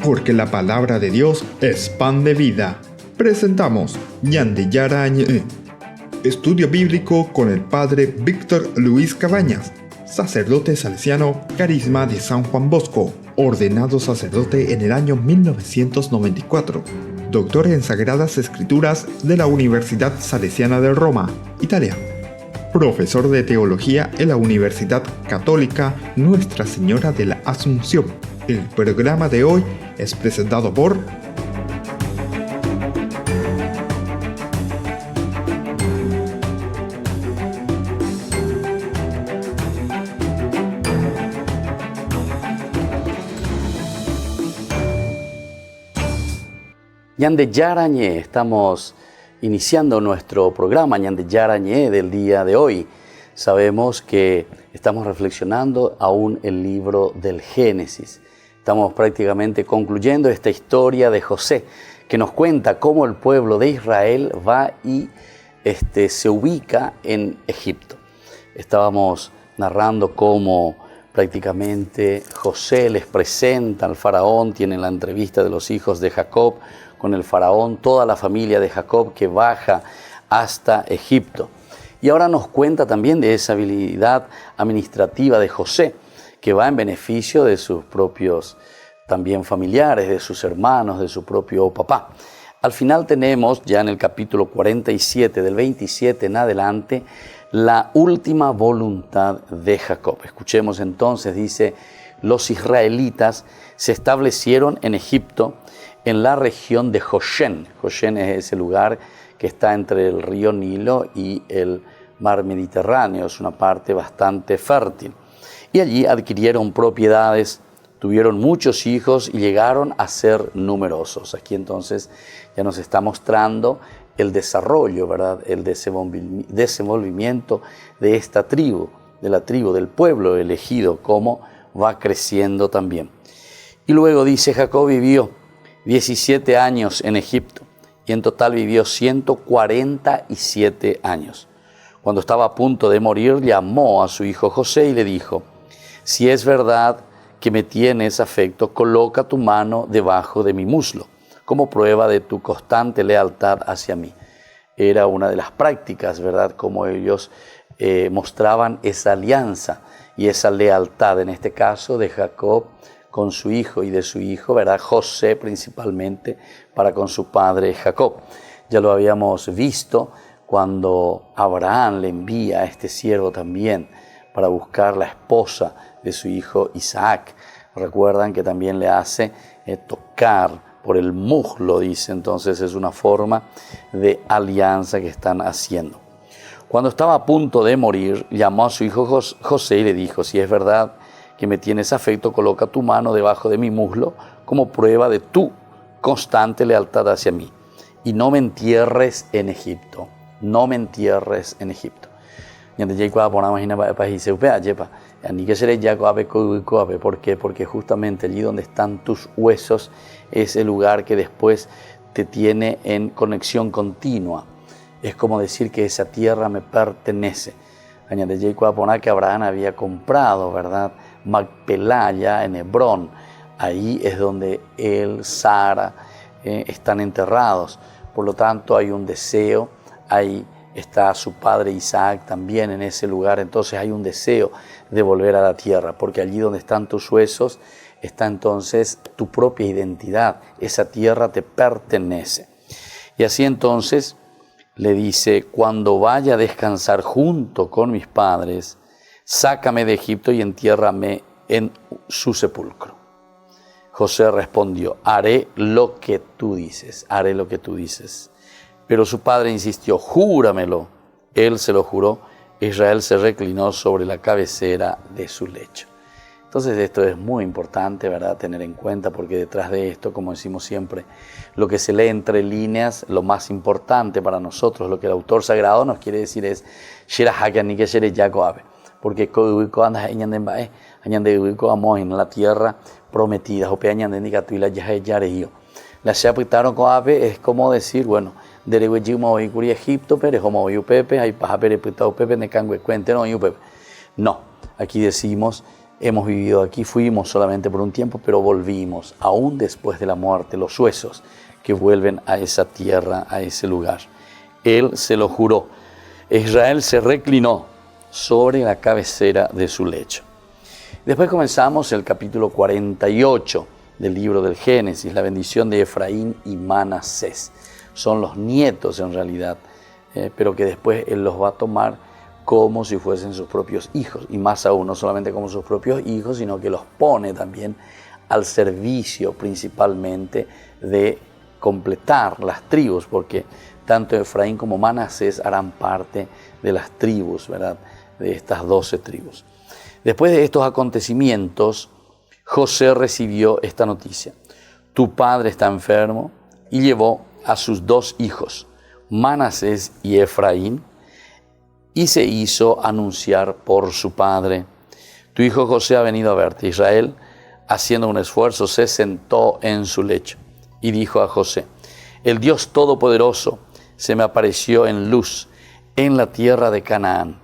Porque la palabra de Dios es pan de vida. Presentamos Ñande Yarañe, estudio bíblico con el padre Víctor Luis Cabañas, sacerdote salesiano, Carisma de San Juan Bosco, ordenado sacerdote en el año 1994, doctor en Sagradas Escrituras de la Universidad Salesiana de Roma, Italia, profesor de teología en la Universidad Católica Nuestra Señora de la Asunción. El programa de hoy es presentado por Ñande Yarañe. Estamos iniciando nuestro programa Ñande Yarañe del día de hoy. Sabemos que estamos reflexionando aún el libro del Génesis. Estamos prácticamente concluyendo esta historia de José, que nos cuenta cómo el pueblo de Israel va y se ubica en Egipto. Estábamos narrando cómo prácticamente José les presenta al faraón, tienen la entrevista de los hijos de Jacob con el faraón, toda la familia de Jacob que baja hasta Egipto. Y ahora nos cuenta también de esa habilidad administrativa de José, que va en beneficio de sus propios también familiares, de sus hermanos, de su propio papá. Al final tenemos ya en el capítulo 47, del 27 en adelante, la última voluntad de Jacob. Escuchemos entonces, dice: los israelitas se establecieron en Egipto, en la región de Goshen. Goshen es ese lugar que está entre el río Nilo y el mar Mediterráneo. Es una parte bastante fértil. Y allí adquirieron propiedades, tuvieron muchos hijos y llegaron a ser numerosos. Aquí entonces ya nos está mostrando el desarrollo, ¿verdad? El desenvolvimiento de esta tribu, de la tribu, del pueblo elegido, cómo va creciendo también. Y luego dice: Jacob vivió 17 años en Egipto y en total vivió 147 años. Cuando estaba a punto de morir, llamó a su hijo José y le dijo: si es verdad que me tienes afecto, coloca tu mano debajo de mi muslo, como prueba de tu constante lealtad hacia mí. Era una de las prácticas, ¿verdad?, como ellos mostraban esa alianza y esa lealtad, en este caso de Jacob con su hijo y de su hijo, ¿verdad?, José principalmente, para con su padre Jacob. Ya lo habíamos visto cuando Abraham le envía a este siervo también para buscar la esposa de su hijo Isaac. Recuerdan que también le hace tocar por el muslo, dice. Entonces es una forma de alianza que están haciendo. Cuando estaba a punto de morir, llamó a su hijo José y le dijo: si es verdad que me tienes afecto, coloca tu mano debajo de mi muslo como prueba de tu constante lealtad hacia mí. Y no me entierres en Egipto. No me entierres en Egipto. ¿Por qué? Porque justamente allí donde están tus huesos es el lugar que después te tiene en conexión continua. Es como decir que esa tierra me pertenece. Que Abraham había comprado, ¿verdad?, Macpelá, allá en Hebrón. Ahí es donde él, Sara, están enterrados. Por lo tanto, hay un deseo, ahí está su padre Isaac también en ese lugar. Entonces hay un deseo de volver a la tierra, porque allí donde están tus huesos está entonces tu propia identidad. Esa tierra te pertenece. Y así entonces le dice: cuando vaya a descansar junto con mis padres, sácame de Egipto y entiérrame en su sepulcro. José respondió: haré lo que tú dices, haré lo que tú dices. Pero su padre insistió: júramelo. Él se lo juró. Israel se reclinó sobre la cabecera de su lecho. Entonces esto es muy importante, ¿verdad?, tener en cuenta, porque detrás de esto, como decimos siempre, lo que se lee entre líneas, lo más importante para nosotros, lo que el autor sagrado nos quiere decir es porque en la tierra prometida, la es como decir, bueno, Egipto, no, aquí decimos hemos vivido aquí, fuimos solamente por un tiempo, pero volvimos, aún después de la muerte, los huesos que vuelven a esa tierra, a ese lugar. Él se lo juró. Israel se reclinó sobre la cabecera de su lecho. Después comenzamos el capítulo 48 del libro del Génesis, la bendición de Efraín y Manasés. Son los nietos en realidad, pero que después él los va a tomar como si fuesen sus propios hijos. Y más aún, no solamente como sus propios hijos, sino que los pone también al servicio principalmente de completar las tribus, porque tanto Efraín como Manasés harán parte de las tribus, ¿verdad? De estas 12 tribus. Después de estos acontecimientos, José recibió esta noticia: tu padre está enfermo, y llevó a sus 2 hijos, Manasés y Efraín, y se hizo anunciar por su padre: tu hijo José ha venido a verte. Israel, haciendo un esfuerzo, se sentó en su lecho y dijo a José: el Dios Todopoderoso se me apareció en luz en la tierra de Canaán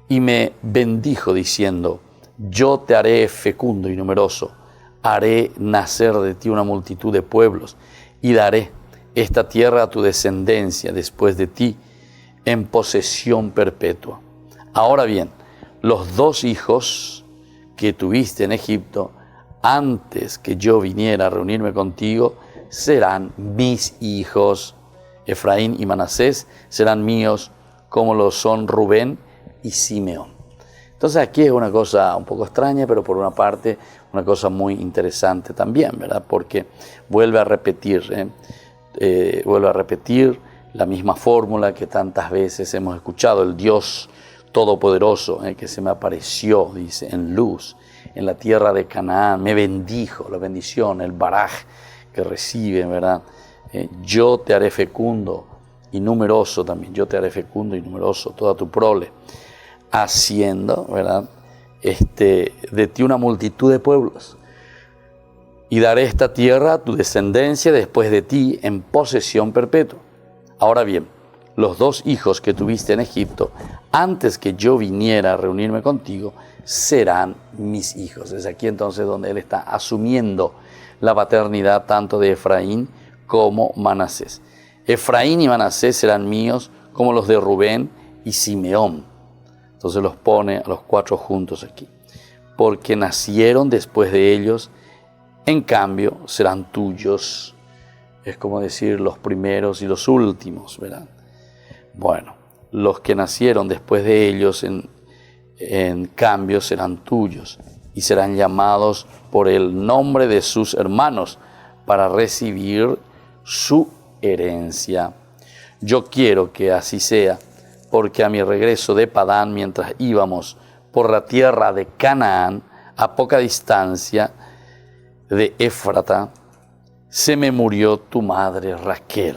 y me bendijo diciendo: yo te haré fecundo y numeroso, haré nacer de ti una multitud de pueblos y daré esta tierra a tu descendencia después de ti en posesión perpetua. Ahora bien, los 2 hijos que tuviste en Egipto, antes que yo viniera a reunirme contigo, serán mis hijos. Efraín y Manasés serán míos, como lo son Rubén y Simeón. Entonces aquí es una cosa un poco extraña, pero por una parte una cosa muy interesante también, ¿verdad? Porque vuelve a repetir la misma fórmula que tantas veces hemos escuchado: el Dios Todopoderoso, que se me apareció, dice, en luz, en la tierra de Canaán, me bendijo, la bendición, el baraj que reciben, ¿verdad? Yo te haré fecundo y numeroso también, yo te haré fecundo y numeroso, toda tu prole, haciendo, ¿verdad? De ti una multitud de pueblos. Y daré esta tierra a tu descendencia después de ti en posesión perpetua. Ahora bien, los 2 hijos que tuviste en Egipto, antes que yo viniera a reunirme contigo, serán mis hijos. Es aquí entonces donde él está asumiendo la paternidad tanto de Efraín como Manasés. Efraín y Manasés serán míos como los de Rubén y Simeón. Entonces los pone a los 4 juntos aquí. Porque nacieron después de ellos, en cambio serán tuyos. Es como decir los primeros y los últimos, ¿verdad? Bueno, los que nacieron después de ellos, en cambio serán tuyos, y serán llamados por el nombre de sus hermanos para recibir su herencia. Yo quiero que así sea, porque a mi regreso de Padán, mientras íbamos por la tierra de Canaán, a poca distancia de Éfrata, se me murió tu madre Raquel,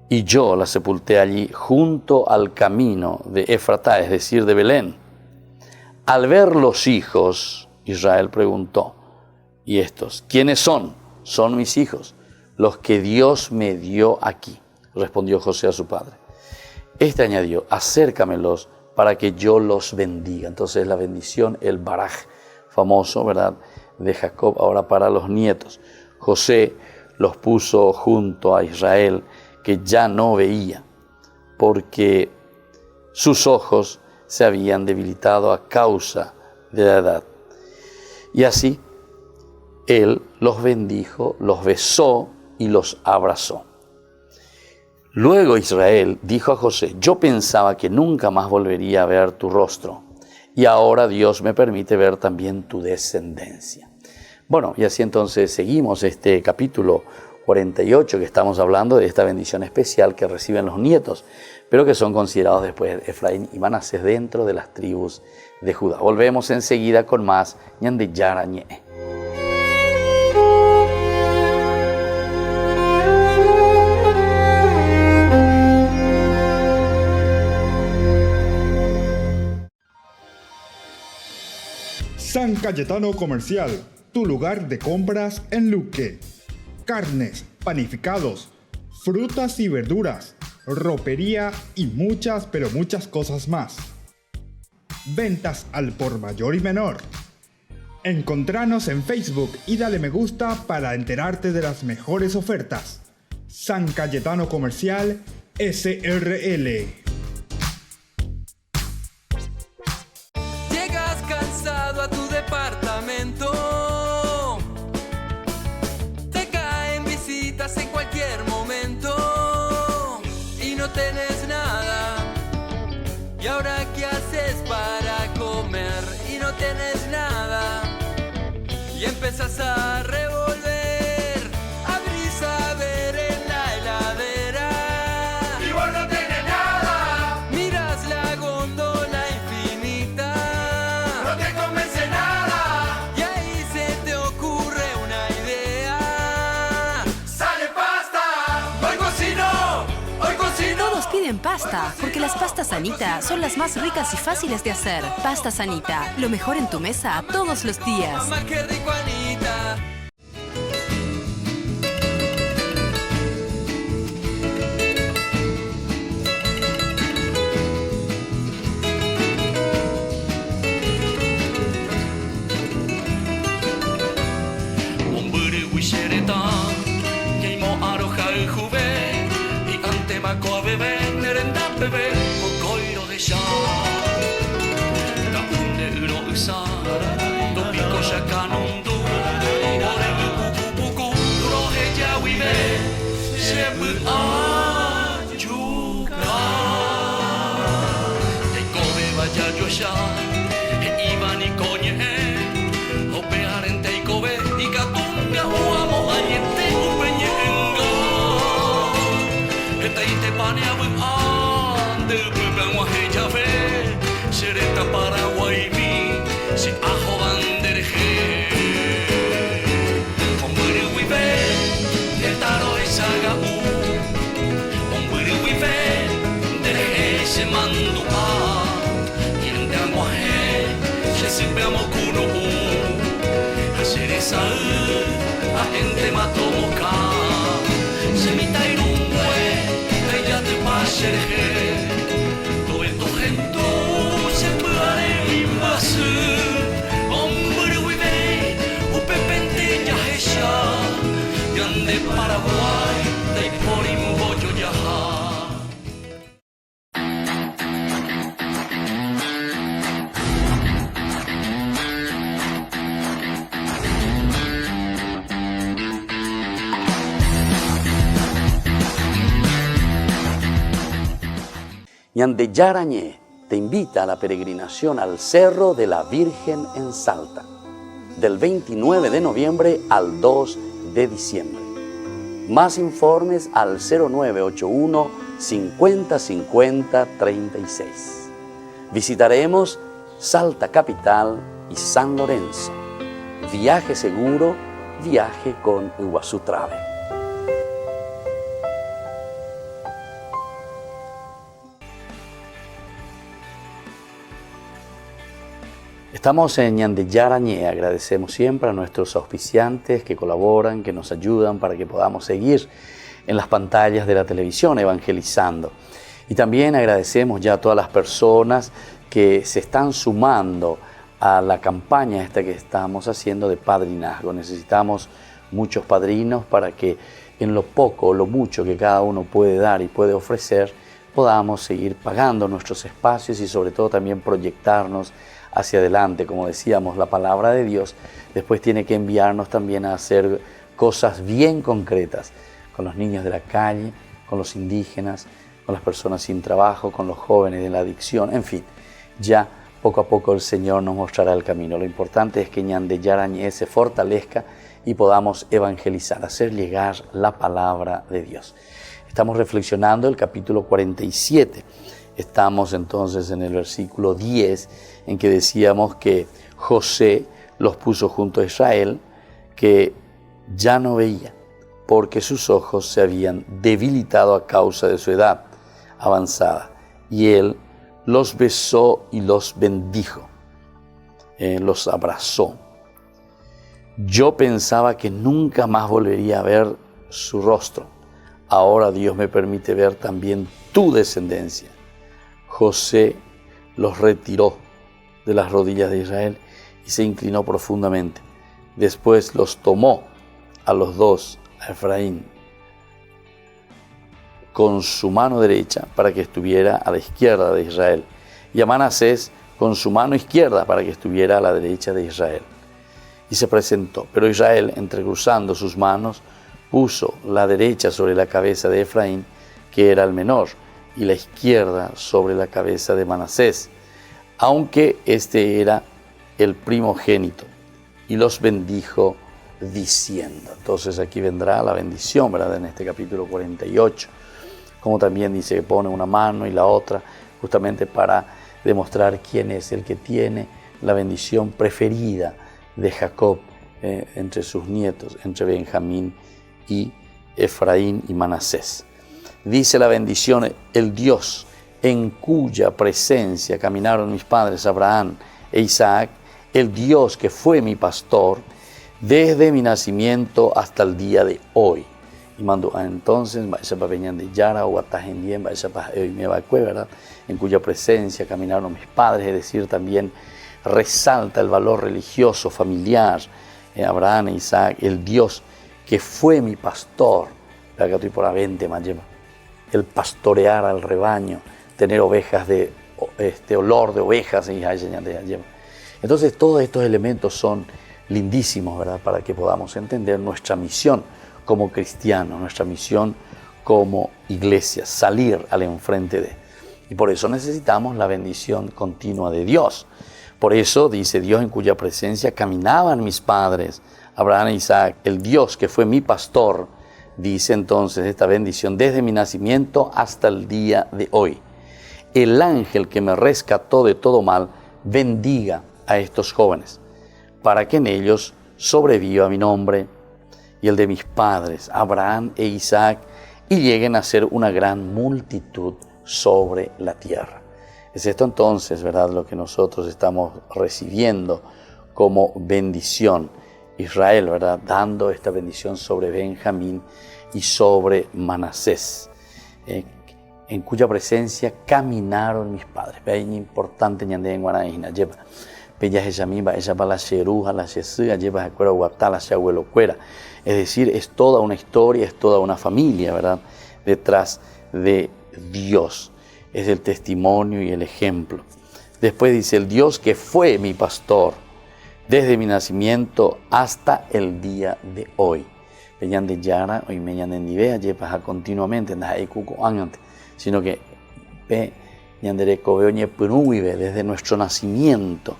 y yo la sepulté allí junto al camino de Éfrata, es decir, de Belén. Al ver los hijos, Israel preguntó: ¿y estos quiénes son? Son mis hijos, los que Dios me dio aquí, respondió José a su padre. Añadió: acércamelos para que yo los bendiga. Entonces la bendición, el baraj famoso, ¿verdad?, de Jacob, ahora para los nietos. José los puso junto a Israel, que ya no veía, porque sus ojos se habían debilitado a causa de la edad. Y así él los bendijo, los besó y los abrazó. Luego Israel dijo a José: yo pensaba que nunca más volvería a ver tu rostro, y ahora Dios me permite ver también tu descendencia. Bueno, y así entonces seguimos este capítulo 48, que estamos hablando de esta bendición especial que reciben los nietos, pero que son considerados después Efraín y Manasés dentro de las tribus de Judá. Volvemos enseguida con más Ñande Yara Ñe. San Cayetano Comercial, tu lugar de compras en Luque. Carnes, panificados, frutas y verduras, ropería y muchas, pero muchas cosas más. Ventas al por mayor y menor. Encontranos en Facebook y dale me gusta para enterarte de las mejores ofertas. San Cayetano Comercial SRL. Llegas cansado a tu departamento, te caen visitas en cualquier momento y no tenés nada. ¿Y ahora qué haces para comer? Y no tenés nada. Y empezás a revolver, abrís a ver en la heladera y vos no tenés nada. Miras la góndola infinita, no te convence nada. Y ahí se te ocurre una idea. ¡Sale pasta! ¡Hoy cocino! ¡Hoy cocino! Todos piden pasta, porque las pastas Anita son las más ricas y fáciles de hacer. Pastas Anita, lo mejor en tu mesa todos los días. Mamá, qué rico, Anita. Ñande Yarañé te invita a la peregrinación al Cerro de la Virgen en Salta, del 29 de noviembre al 2 de diciembre. Más informes al 0981 50 50 36. Visitaremos Salta Capital y San Lorenzo. Viaje seguro, viaje con Iguazú Travel. Estamos en Ñande Yarañé. Agradecemos siempre a nuestros auspiciantes que colaboran, que nos ayudan para que podamos seguir en las pantallas de la televisión evangelizando. Y también agradecemos ya a todas las personas que se están sumando a la campaña esta que estamos haciendo de padrinazgo. Necesitamos muchos padrinos para que en lo poco o lo mucho que cada uno puede dar y puede ofrecer, podamos seguir pagando nuestros espacios y sobre todo también proyectarnos hacia adelante. Como decíamos, la palabra de Dios después tiene que enviarnos también a hacer cosas bien concretas con los niños de la calle, con los indígenas, con las personas sin trabajo, con los jóvenes de la adicción, en fin, ya poco a poco el Señor nos mostrará el camino. Lo importante es que Ñande Yarañé se fortalezca y podamos evangelizar, hacer llegar la palabra de Dios. Estamos reflexionando el capítulo 47. Estamos entonces en el versículo 10, en que decíamos que José los puso junto a Israel, que ya no veía, porque sus ojos se habían debilitado a causa de su edad avanzada. Y él los besó y los bendijo, los abrazó. Yo pensaba que nunca más volvería a ver su rostro. Ahora Dios me permite ver también tu descendencia. José los retiró de las rodillas de Israel y se inclinó profundamente. Después los tomó a los dos, a Efraín, con su mano derecha para que estuviera a la izquierda de Israel, y a Manasés con su mano izquierda para que estuviera a la derecha de Israel. Y se presentó, pero Israel, entrecruzando sus manos, puso la derecha sobre la cabeza de Efraín, que era el menor, y la izquierda sobre la cabeza de Manasés, aunque este era el primogénito, y los bendijo diciendo. Entonces aquí vendrá la bendición, ¿verdad? En este capítulo 48, como también dice que pone una mano y la otra, justamente para demostrar quién es el que tiene la bendición preferida de Jacob entre sus nietos, entre Benjamín y Efraín y Manasés. Dice la bendición: el Dios en cuya presencia caminaron mis padres Abraham e Isaac, el Dios que fue mi pastor desde mi nacimiento hasta el día de hoy. Y mandó entonces, ¿verdad? En cuya presencia caminaron mis padres, es decir, también resalta el valor religioso, familiar, Abraham e Isaac, el Dios que fue mi pastor, el pastorear al rebaño, tener ovejas de olor de ovejas. Entonces todos estos elementos son lindísimos, ¿verdad? Para que podamos entender nuestra misión como cristianos, nuestra misión como iglesia, salir al enfrente de. Y por eso necesitamos la bendición continua de Dios. Por eso dice Dios en cuya presencia caminaban mis padres, Abraham e Isaac, el Dios que fue mi pastor, dice entonces esta bendición desde mi nacimiento hasta el día de hoy. El ángel que me rescató de todo mal, bendiga a estos jóvenes, para que en ellos sobreviva mi nombre y el de mis padres, Abraham e Isaac, y lleguen a ser una gran multitud sobre la tierra. Es esto entonces, ¿verdad?, lo que nosotros estamos recibiendo como bendición. Israel, ¿verdad?, dando esta bendición sobre Benjamín y sobre Manasés, en cuya presencia caminaron mis padres. Es importante ñande en guaraína lleva pella ella ella para la sheruja la shesua lleva a cuero guatala se abuelo cuera. Es decir, es toda una historia, es toda una familia, ¿verdad?, detrás de Dios. Es el testimonio y el ejemplo. Después dice, el Dios que fue mi pastor desde mi nacimiento hasta el día de hoy. Peñan de Yara, hoy me llaman ni vea, lleva continuamente, sino que desde nuestro nacimiento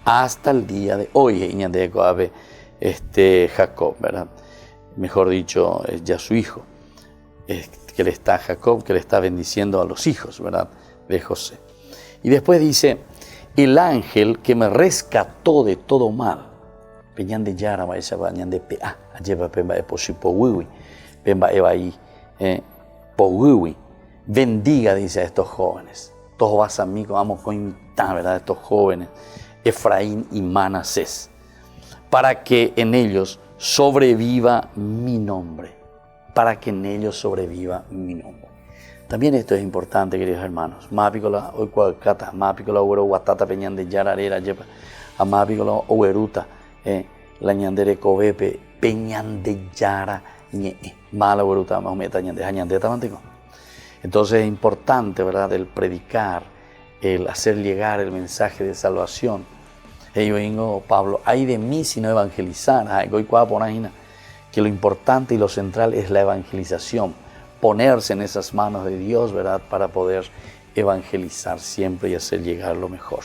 hasta el día de hoy, Jacob, ¿verdad? Mejor dicho, es ya su hijo, que le está Jacob, que le está bendiciendo a los hijos, ¿verdad?, de José. Y después dice, el ángel que me rescató de todo mal. Peñan de Yara, bañan de Pea, lleva Pemba de Posipowiwi, Pemba Evaí, Powiwi. Bendiga, dice, a estos jóvenes. Todos vas a mí, vamos con imitar, ¿verdad?, estos jóvenes, Efraín y Manasés, para que en ellos sobreviva mi nombre. Para que en ellos sobreviva mi nombre. También esto es importante, queridos hermanos. Mápicola, hoy cualcata, mápicola, oero, guatata, peñan de yararera, lleva, a mápicola, oeruta, la ñandere cobepe, peñan de yara, mala oeruta, más meta, ñandeta, mantico. Entonces es importante, ¿verdad?, el predicar, el hacer llegar el mensaje de salvación. Yo digo, Pablo, ay de mí si no evangelizar, que lo importante y lo central es la evangelización, ponerse en esas manos de Dios, ¿verdad?, para poder evangelizar siempre y hacer llegar lo mejor.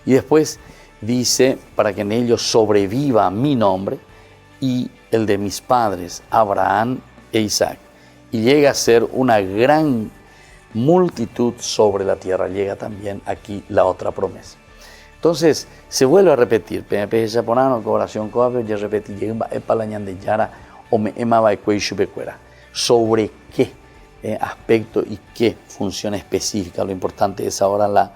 Y después dice, para que en ellos sobreviva mi nombre y el de mis padres, Abraham e Isaac, y llega a ser una gran multitud sobre la tierra. Llega también aquí la otra promesa. Entonces, se vuelve a repetir, PNP japonano, oración coabe, ya repetí, de Yara, o me emaba y sobre qué aspecto y qué función específica. Lo importante es ahora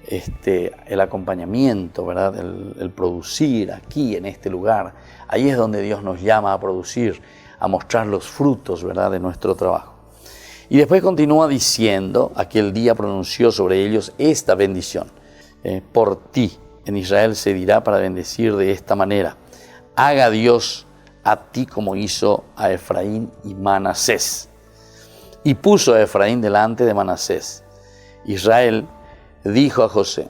el acompañamiento, ¿verdad?, el producir aquí, en este lugar. Ahí es donde Dios nos llama a producir, a mostrar los frutos, ¿verdad?, de nuestro trabajo. Y después continúa diciendo, aquel día pronunció sobre ellos esta bendición. Por ti en Israel se dirá para bendecir de esta manera: haga Dios a ti como hizo a Efraín y Manasés. Y puso a Efraín delante de Manasés. Israel dijo a José: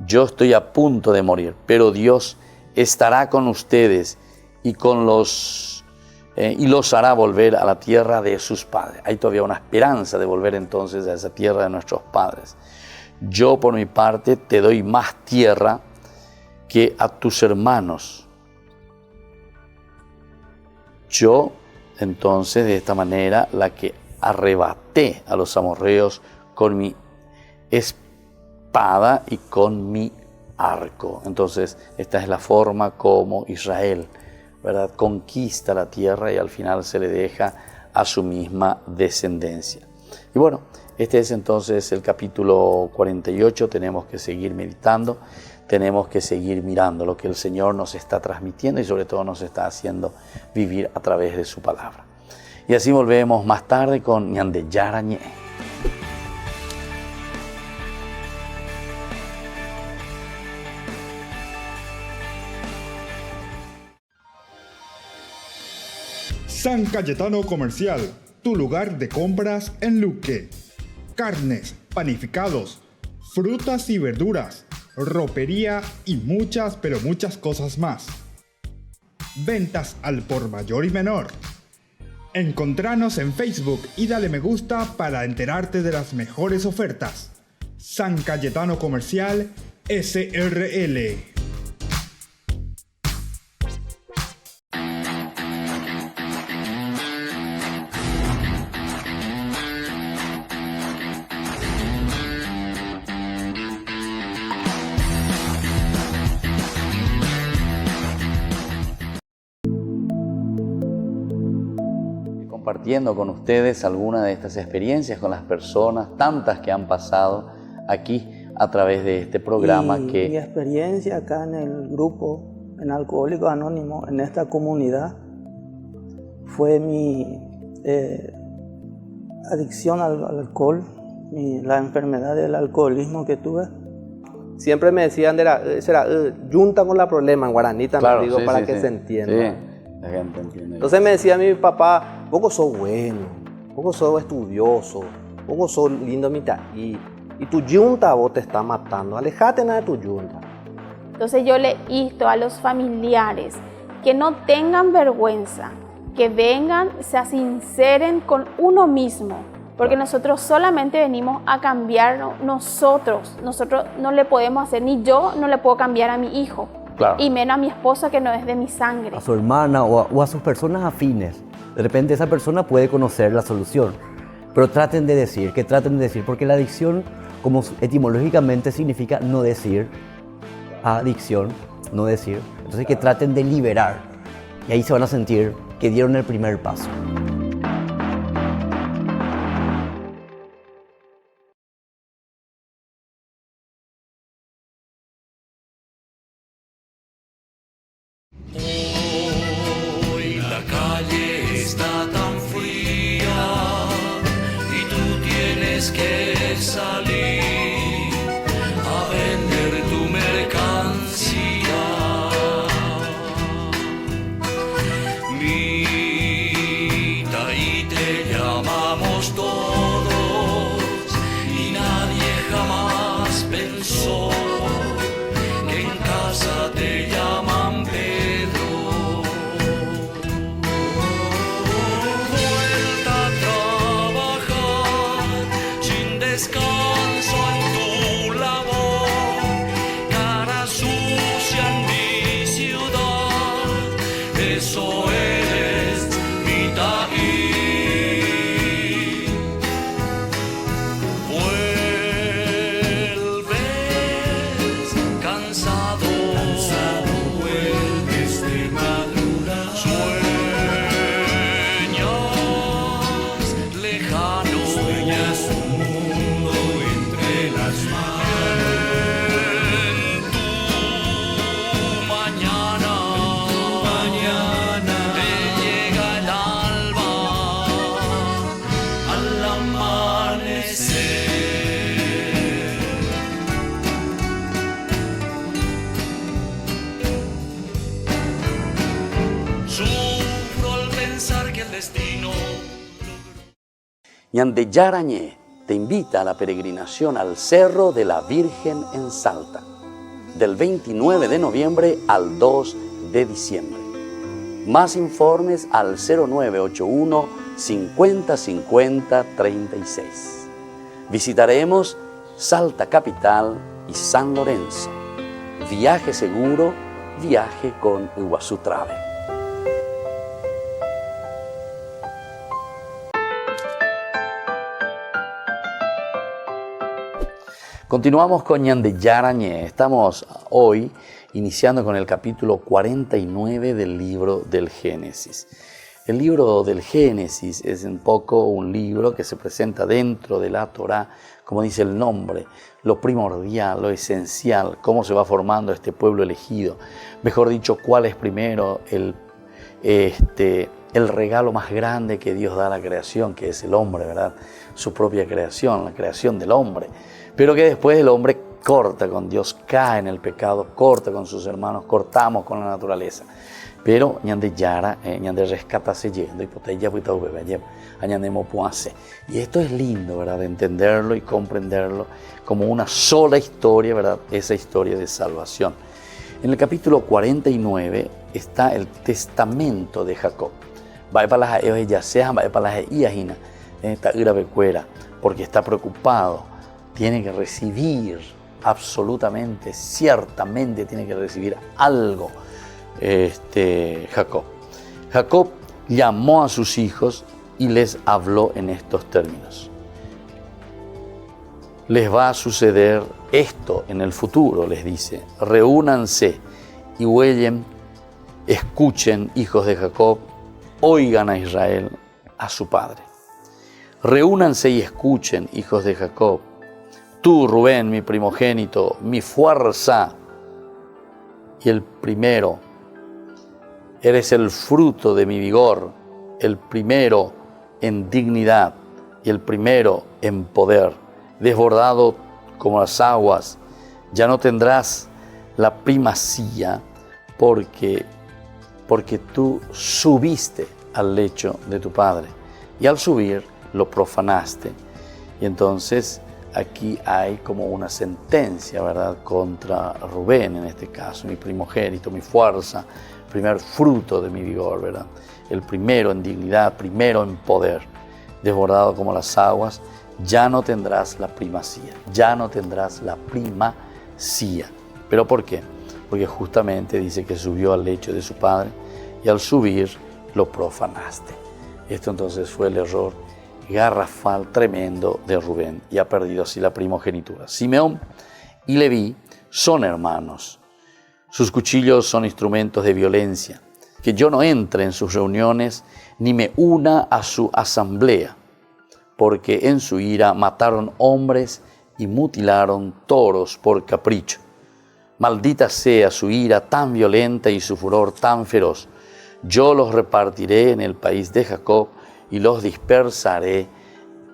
yo estoy a punto de morir, pero Dios estará con ustedes y los hará volver a la tierra de sus padres. Hay todavía una esperanza de volver entonces a esa tierra de nuestros padres. Yo por mi parte te doy más tierra que a tus hermanos. Yo entonces de esta manera la que arrebaté a los amorreos con mi espada y con mi arco. Entonces esta es la forma como Israel, ¿verdad?, conquista la tierra y al final se le deja a su misma descendencia. Y bueno, este es entonces el capítulo 48. Tenemos que seguir meditando, tenemos que seguir mirando lo que el Señor nos está transmitiendo y sobre todo nos está haciendo vivir a través de su palabra. Y así volvemos más tarde con Ñande Yarañé. San Cayetano Comercial, tu lugar de compras en Luque. Carnes, panificados, frutas y verduras, ropería y muchas, pero muchas cosas más. Ventas al por mayor y menor. Encontranos en Facebook y dale me gusta para enterarte de las mejores ofertas. San Cayetano Comercial, SRL. Compartiendo con ustedes algunas de estas experiencias con las personas, tantas que han pasado aquí a través de este programa. Mi experiencia acá en el grupo, en Alcohólicos Anónimos, en esta comunidad, fue mi adicción al alcohol, la enfermedad del alcoholismo que tuve. Siempre me decían, será junta con la problema en guaraní también, claro, digo, sí, para sí, que sí. se entienda. Sí, la gente entiende. Entonces me decía mi papá, vos sos bueno, vos sos estudioso, vos sos lindo y tu yunta vos te está matando, alejate nada de tu yunta. Entonces yo le insto a los familiares que no tengan vergüenza, que vengan, se sinceren con uno mismo, porque nosotros solamente venimos a cambiar nosotros no le podemos hacer, ni yo no le puedo cambiar a mi hijo. Claro. Y menos a mi esposa que no es de mi sangre. A su hermana o a sus personas afines. De repente esa persona puede conocer la solución. Pero traten de decir, porque la adicción, como etimológicamente significa no decir, adicción, no decir. Entonces que traten de liberar. Y ahí se van a sentir que dieron el primer paso. que el destino. Ñande Yarañé te invita a la peregrinación al Cerro de la Virgen en Salta, del 29 de noviembre al 2 de diciembre. Más informes al 0981 50 50 36. Visitaremos Salta Capital y San Lorenzo. Viaje seguro, viaje con Iguazú Travel. Continuamos con Ñande Yarañé. Estamos hoy iniciando con el capítulo 49 del libro del Génesis. El libro del Génesis es un poco un libro que se presenta dentro de la Torá, como dice el nombre, lo primordial, lo esencial, cómo se va formando este pueblo elegido. Mejor dicho, cuál es primero el regalo más grande que Dios da a la creación, que es el hombre, ¿verdad? Su propia creación, la creación del hombre. Pero que después el hombre corta con Dios, cae en el pecado, corta con sus hermanos, cortamos con la naturaleza. Pero ñande yara, ñande rescatase yendo, hipotella puita bebé, añande mopuase. Y esto es lindo, ¿verdad? De entenderlo y comprenderlo como una sola historia, ¿verdad? Esa historia de salvación. En el capítulo 49 está el testamento de Jacob. Va para las yaseas, va para las iajina, esta grave cuera, porque está preocupado. Tiene que recibir absolutamente, ciertamente tiene que recibir algo Jacob. Jacob llamó a sus hijos y les habló en estos términos. Les va a suceder esto en el futuro, les dice. Reúnanse y huellen, escuchen, hijos de Jacob, oigan a Israel, a su padre. Reúnanse y escuchen, hijos de Jacob. Tú, Rubén, mi primogénito, mi fuerza y el primero, eres el fruto de mi vigor, el primero en dignidad y el primero en poder. Desbordado como las aguas, ya no tendrás la primacía porque tú subiste al lecho de tu padre y al subir lo profanaste. Y entonces aquí hay como una sentencia, ¿verdad?, contra Rubén en este caso, mi primogénito, mi fuerza, primer fruto de mi vigor, ¿verdad? El primero en dignidad, primero en poder, desbordado como las aguas, ya no tendrás la primacía, ya no tendrás la primacía. ¿Pero por qué? Porque justamente dice que subió al lecho de su padre y al subir lo profanaste. Esto entonces fue el error garrafal tremendo de Rubén y ha perdido así la primogenitura. Simeón y Leví son hermanos. Sus cuchillos son instrumentos de violencia. Que yo no entre en sus reuniones ni me una a su asamblea, porque en su ira mataron hombres y mutilaron toros por capricho. Maldita sea su ira tan violenta y su furor tan feroz. Yo los repartiré en el país de Jacob y los dispersaré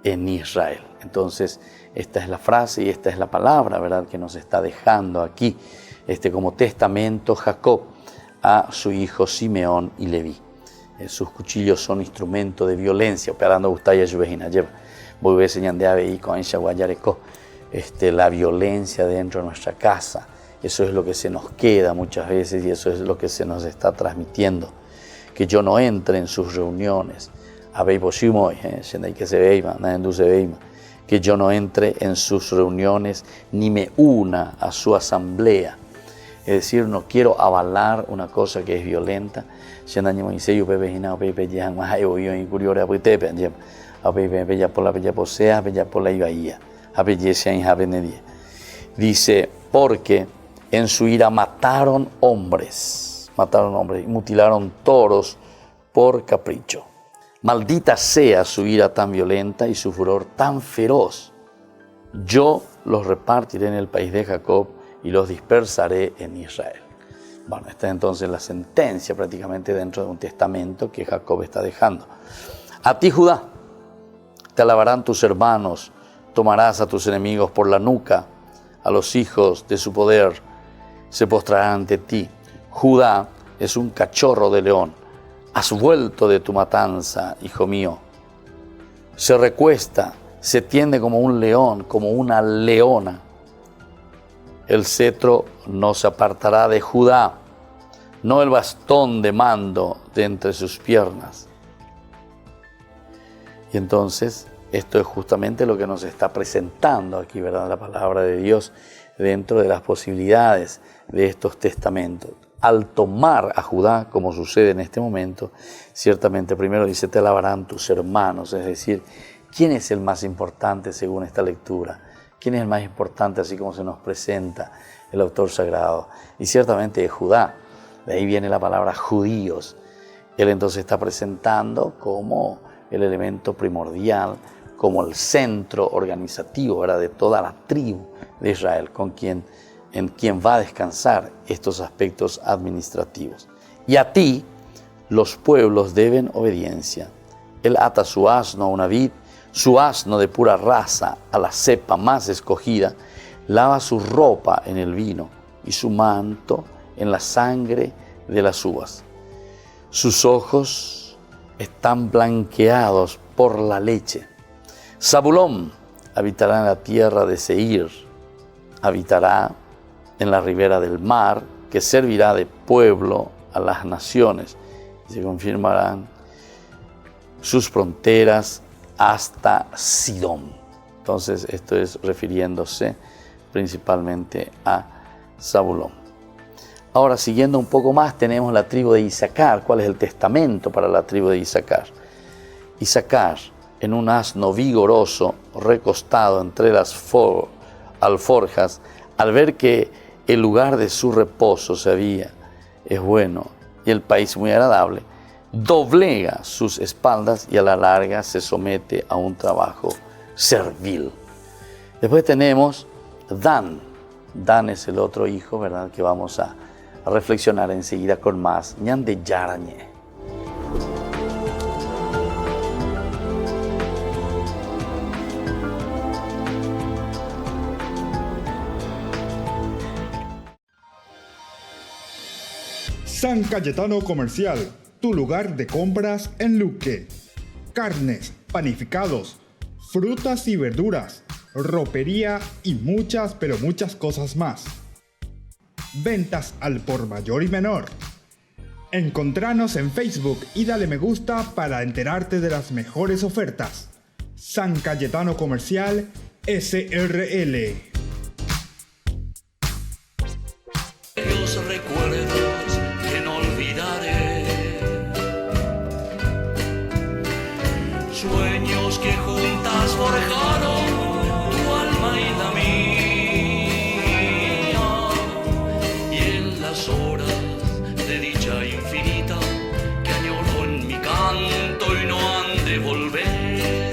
en Israel. Entonces, esta es la frase y esta es la palabra, ¿verdad?, que nos está dejando aquí, como testamento Jacob a su hijo Simeón y Leví. Sus cuchillos son instrumento de violencia. Operando Gustaya Yuvejina, voy a enseñar de Abeí con Guayareco, la violencia dentro de nuestra casa. Eso es lo que se nos queda muchas veces y eso es lo que se nos está transmitiendo. Que yo no entre en sus reuniones. Que yo no entre en sus reuniones ni me una a su asamblea. Es decir, no quiero avalar una cosa que es violenta. Dice, porque en su ira mataron hombres y mutilaron toros por capricho. Maldita sea su ira tan violenta y su furor tan feroz. Yo los repartiré en el país de Jacob y los dispersaré en Israel. Bueno, esta es entonces la sentencia prácticamente dentro de un testamento que Jacob está dejando. A ti, Judá, te alabarán tus hermanos, tomarás a tus enemigos por la nuca, a los hijos de su poder se postrarán ante ti. Judá es un cachorro de león, has vuelto de tu matanza, hijo mío. Se recuesta, se tiende como un león, como una leona. El cetro no se apartará de Judá, no el bastón de mando de entre sus piernas. Y entonces, esto es justamente lo que nos está presentando aquí, ¿verdad? La palabra de Dios dentro de las posibilidades de estos testamentos. Al tomar a Judá, como sucede en este momento, ciertamente primero dice, te alabarán tus hermanos, es decir, ¿quién es el más importante según esta lectura? ¿Quién es el más importante así como se nos presenta el autor sagrado? Y ciertamente es Judá, de ahí viene la palabra judíos. Él entonces está presentando como el elemento primordial, como el centro organizativo, ¿verdad?, de toda la tribu de Israel, en quien va a descansar estos aspectos administrativos. Y a ti los pueblos deben obediencia. Él ata su asno a una vid, su asno de pura raza a la cepa más escogida, lava su ropa en el vino y su manto en la sangre de las uvas. Sus ojos están blanqueados por la leche. Zabulón habitará en la tierra de Seir, habitará en la ribera del mar, que servirá de pueblo a las naciones, y se confirmarán sus fronteras hasta Sidón. Entonces, esto es refiriéndose principalmente a Zabulón. Ahora, siguiendo un poco más, tenemos la tribu de Isaacar. ¿Cuál es el testamento para la tribu de Isaacar? Isaacar, en un asno vigoroso, recostado entre las alforjas, al ver que el lugar de su reposo es bueno y el país muy agradable, doblega sus espaldas y a la larga se somete a un trabajo servil. Después tenemos Dan. Dan es el otro hijo, ¿verdad?, que vamos a reflexionar enseguida con más. Ñande Yarañé. San Cayetano Comercial, tu lugar de compras en Luque. Carnes, panificados, frutas y verduras, ropería y muchas, pero muchas cosas más. Ventas al por mayor y menor. Encontranos en Facebook y dale me gusta para enterarte de las mejores ofertas. San Cayetano Comercial, SRL. Los recuerdos que no olvidaré, sueños que juntas forjaron tu alma y la mía, y en las horas de dicha infinita que añoro en mi canto y no han de volver.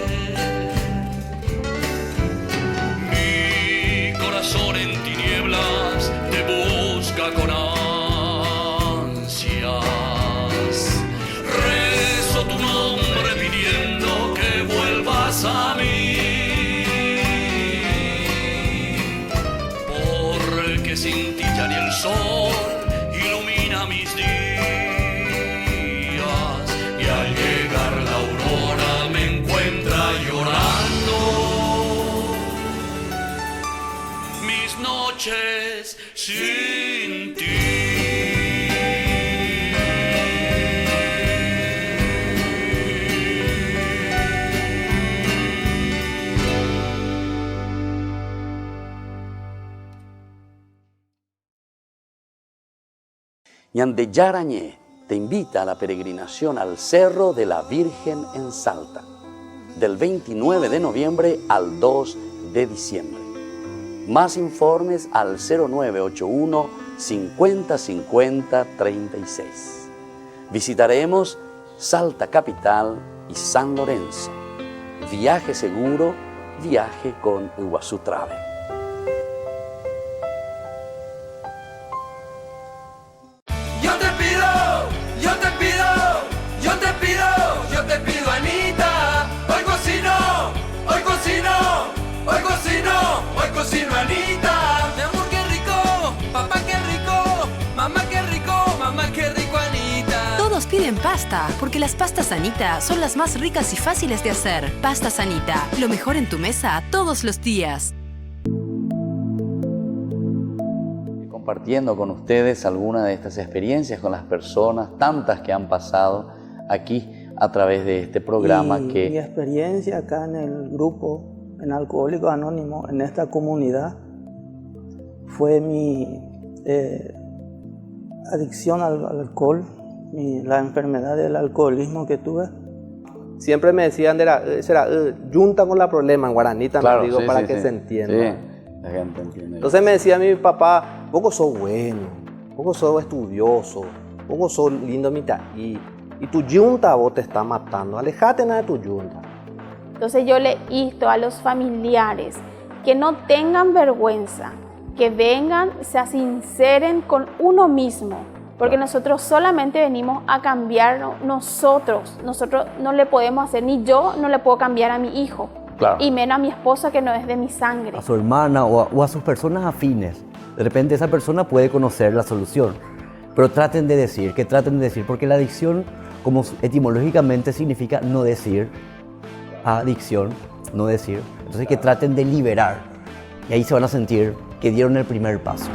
Mi corazón en tinieblas te busca con ansias. Rezo tu nombre pidiendo que vuelvas a mí, porque sin ti ya ni el sol ilumina mis días, y al llegar la aurora me encuentra llorando. Mis noches sin ti. Ñande Yarañé te invita a la peregrinación al Cerro de la Virgen en Salta, del 29 de noviembre al 2 de diciembre. Más informes al 0981 50 50 36. Visitaremos Salta Capital y San Lorenzo. Viaje seguro, viaje con Iguazú Travel. Yo te pido, Anita, hoy cocino, Anita. Mi amor, qué rico, papá, qué rico, mamá, qué rico, Anita. Todos piden pasta, porque las pastas Anita son las más ricas y fáciles de hacer. Pastas Anita, lo mejor en tu mesa todos los días. Compartiendo con ustedes algunas de estas experiencias con las personas, tantas que han pasado aquí a través de este programa. Mi experiencia acá en el grupo, en Alcohólicos Anónimos, en esta comunidad, fue mi adicción al alcohol, la enfermedad del alcoholismo que tuve. Siempre me decían, junta con la problema, en guaraní también, Claro, digo, sí, para sí, que sí. se entienda. Sí, la gente entiende. Entonces me decía mi papá, vos sos bueno, vos sos estudioso, vos sos lindo y tu yunta vos te está matando, alejate nada de tu yunta. Entonces yo le insto a los familiares que no tengan vergüenza, que vengan, se sinceren con uno mismo, porque nosotros solamente venimos a cambiar nosotros no le podemos hacer, ni yo no le puedo cambiar a mi hijo, Claro. y menos a mi esposa que no es de mi sangre. A su hermana o a sus personas afines. De repente esa persona puede conocer la solución, pero que traten de decir, porque la adicción, como etimológicamente significa no decir, adicción, no decir, entonces que traten de liberar, y ahí se van a sentir que dieron el primer paso.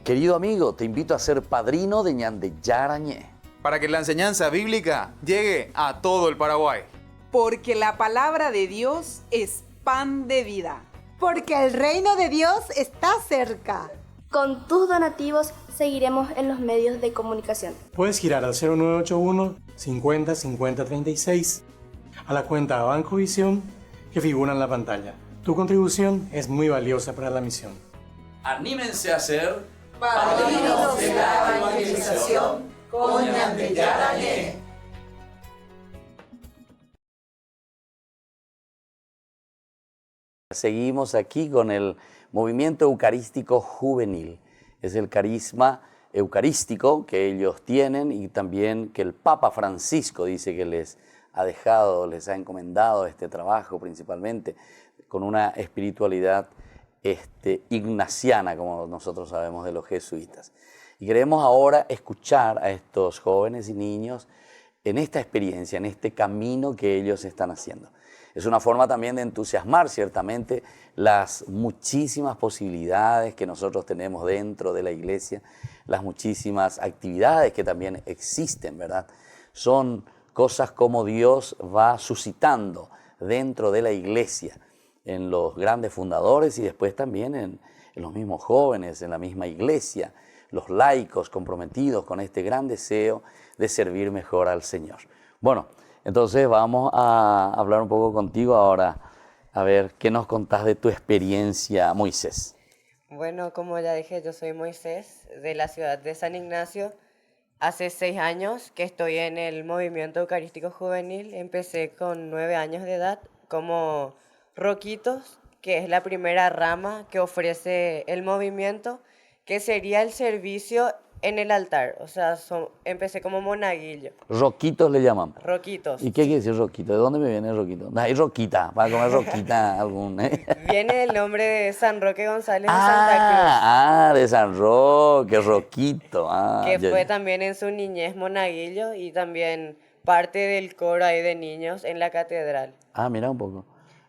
Querido amigo, te invito a ser padrino de Ñande Yarañé. Para que la enseñanza bíblica llegue a todo el Paraguay. Porque la palabra de Dios es pan de vida. Porque el reino de Dios está cerca. Con tus donativos seguiremos en los medios de comunicación. Puedes girar al 0981 50 50 36 a la cuenta Banco Visión que figura en la pantalla. Tu contribución es muy valiosa para la misión. Anímense a ser padrinos de la evangelización con Ñande Yarañé. Seguimos aquí con el movimiento eucarístico juvenil. Es el carisma eucarístico que ellos tienen y también que el Papa Francisco dice que les ha dejado, les ha encomendado este trabajo principalmente con una espiritualidad ignaciana, como nosotros sabemos de los jesuitas. Y queremos ahora escuchar a estos jóvenes y niños en esta experiencia, en este camino que ellos están haciendo. Es una forma también de entusiasmar ciertamente las muchísimas posibilidades que nosotros tenemos dentro de la iglesia, las muchísimas actividades que también existen, ¿verdad? Son cosas como Dios va suscitando dentro de la iglesia, en los grandes fundadores y después también en los mismos jóvenes, en la misma iglesia, los laicos comprometidos con este gran deseo de servir mejor al Señor. Bueno, entonces vamos a hablar un poco contigo ahora, a ver qué nos contás de tu experiencia, Moisés. Bueno, como ya dije, yo soy Moisés de la ciudad de San Ignacio. Hace 6 años que estoy en el movimiento eucarístico juvenil. Empecé con 9 años de edad como Roquitos, que es la primera rama que ofrece el movimiento, que sería el servicio en el altar. O sea, empecé como monaguillo. Roquitos le llaman. Roquitos. ¿Y qué quiere decir roquito? ¿De dónde me viene roquito? Hay roquita, para comer roquita algún. Viene el nombre de San Roque González de Santa Cruz. De San Roque, roquito. Que fue también en su niñez monaguillo y también parte del coro ahí de niños en la catedral. Mira un poco.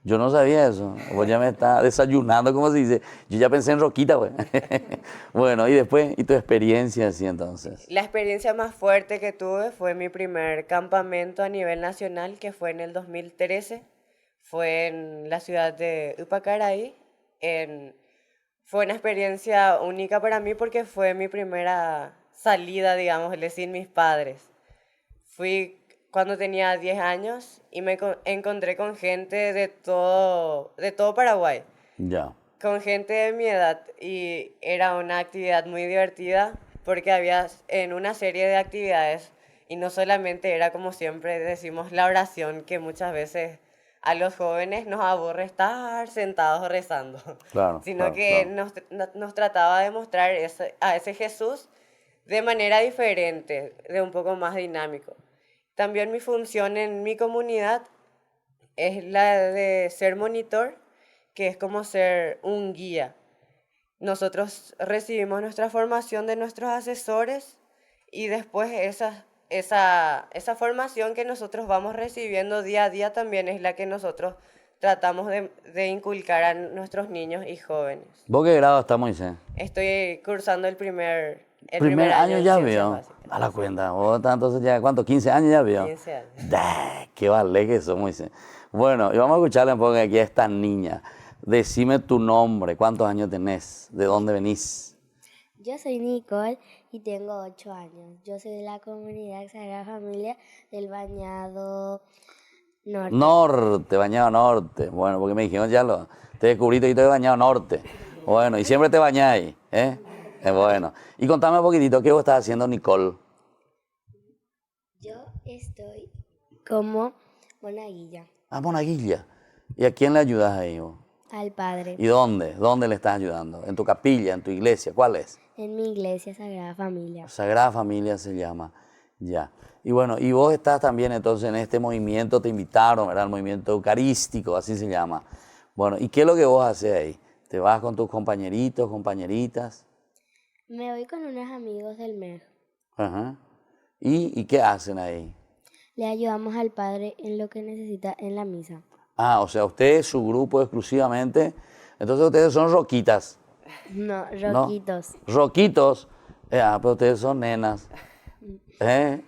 Yo no sabía eso. Vos ya me estás desayunando, como se dice. Yo ya pensé en roquita, güey. Bueno, y después, ¿y tu experiencia así entonces? La experiencia más fuerte que tuve fue mi primer campamento a nivel nacional, que fue en el 2013. Fue en la ciudad de Upacaraí. Fue una experiencia única para mí porque fue mi primera salida, digamos, sin mis padres. Fui cuando tenía 10 años y me encontré con gente de todo Paraguay. Ya. Con gente de mi edad y era una actividad muy divertida porque había en una serie de actividades y no solamente era, como siempre decimos, la oración, que muchas veces a los jóvenes nos aburre estar sentados rezando, claro, sino que nos trataba de mostrar a ese Jesús de manera diferente, de un poco más dinámico. También mi función en mi comunidad es la de ser monitor que es como ser un guía. Nosotros recibimos nuestra formación de nuestros asesores y después esa formación que nosotros vamos recibiendo día a día también es la que nosotros tratamos de inculcar a nuestros niños y jóvenes. ¿Vos qué grado estás, Moisés? Estoy cursando el primer Año de ya ciencias vio. básicas. A la cuenta. ¿Vos estás entonces ya cuánto? ¿15 años ya vio? 15 años. Qué vale que sos, Moisés. Bueno, y vamos a escucharle un poco aquí a esta niña. Decime tu nombre, ¿cuántos años tenés? ¿De dónde venís? Yo soy Nicole y tengo 8 años. Yo soy de la comunidad Sagrada Familia del Bañado Norte. Bañado Norte. Bueno, porque me dijeron te descubrí que estoy Bañado Norte. Bueno, y siempre te bañáis, ¿eh? Bueno. Y contame un poquitito, ¿qué vos estás haciendo, Nicole? Yo estoy como monaguilla. Ah, monaguilla. ¿Y a quién le ayudas ahí vos? Al Padre. ¿Y dónde? ¿Dónde le estás ayudando? ¿En tu capilla, en tu iglesia? ¿Cuál es? En mi iglesia Sagrada Familia. Sagrada Familia se llama, ya. Y bueno, y vos estás también entonces en este movimiento, te invitaron, ¿verdad? El movimiento eucarístico, así se llama. Bueno, ¿y qué es lo que vos haces ahí? ¿Te vas con tus compañeritos, compañeritas? Me voy con unos amigos del MEG. Ajá. ¿Y qué hacen ahí? Le ayudamos al Padre en lo que necesita en la misa. Ah, o sea, ustedes, su grupo exclusivamente, entonces ustedes son roquitas. No, roquitos. ¿No? Roquitos. Pero ustedes son nenas. ¿Eh?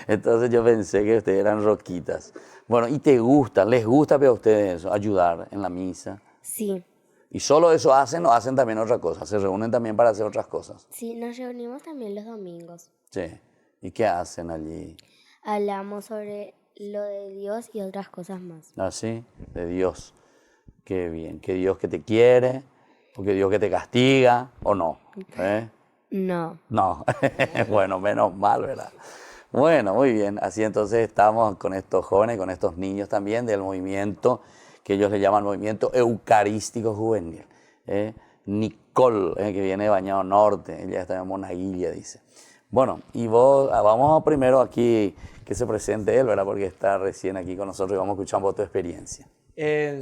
Entonces yo pensé que ustedes eran roquitas. Bueno, ¿y les gusta a ustedes eso, ayudar en la misa? Sí. ¿Y solo eso hacen o hacen también otra cosa? ¿Se reúnen también para hacer otras cosas? Sí, nos reunimos también los domingos. Sí. ¿Y qué hacen allí? Hablamos sobre lo de Dios y otras cosas más. ¿Ah, sí? De Dios. Qué bien. ¿Que Dios que te quiere? ¿O que Dios que te castiga? ¿O no? ¿Eh? No. No. Bueno, menos mal, ¿verdad? Bueno, muy bien. Así entonces estamos con estos jóvenes, con estos niños también del movimiento que ellos le llaman movimiento eucarístico juvenil. Nicole, que viene de Bañado Norte, ella está en Monaguilla, dice. Bueno, y vos, vamos primero aquí que se presente él, ¿verdad? Porque está recién aquí con nosotros y vamos a escuchar un poco tu experiencia.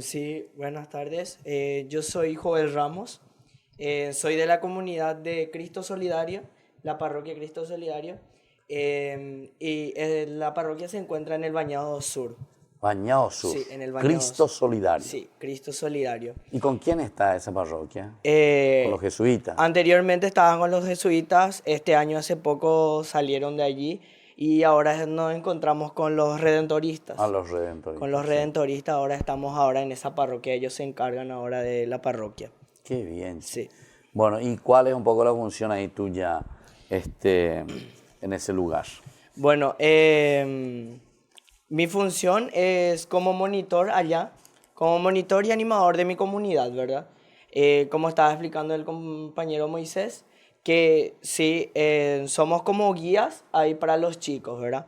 Sí, buenas tardes. Yo soy Joel Ramos. Soy de la comunidad de Cristo Solidario, la parroquia Cristo Solidario. Y la parroquia se encuentra en el Bañado Sur. Bañado Sur. Sí, en el Bañado Cristo Solidario. Sí, Cristo Solidario. ¿Y con quién está esa parroquia? Con los jesuitas. Anteriormente estaban con los jesuitas, este año hace poco salieron de allí y ahora nos encontramos con los redentoristas. A los redentoristas. Con los redentoristas, ahora estamos ahora en esa parroquia, ellos se encargan ahora de la parroquia. Qué bien. Sí. Bueno, ¿y cuál es un poco la función ahí tuya en ese lugar? Bueno, mi función es como monitor allá, como monitor y animador de mi comunidad, ¿verdad? Como estaba explicando el compañero Moisés, que sí, somos como guías ahí para los chicos, ¿verdad?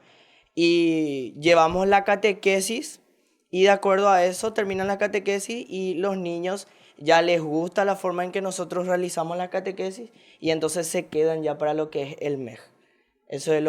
Y llevamos la catequesis y de acuerdo a eso terminan la catequesis y los niños ya les gusta la forma en que nosotros realizamos la catequesis y entonces se quedan ya para lo que es el MEG. Eso es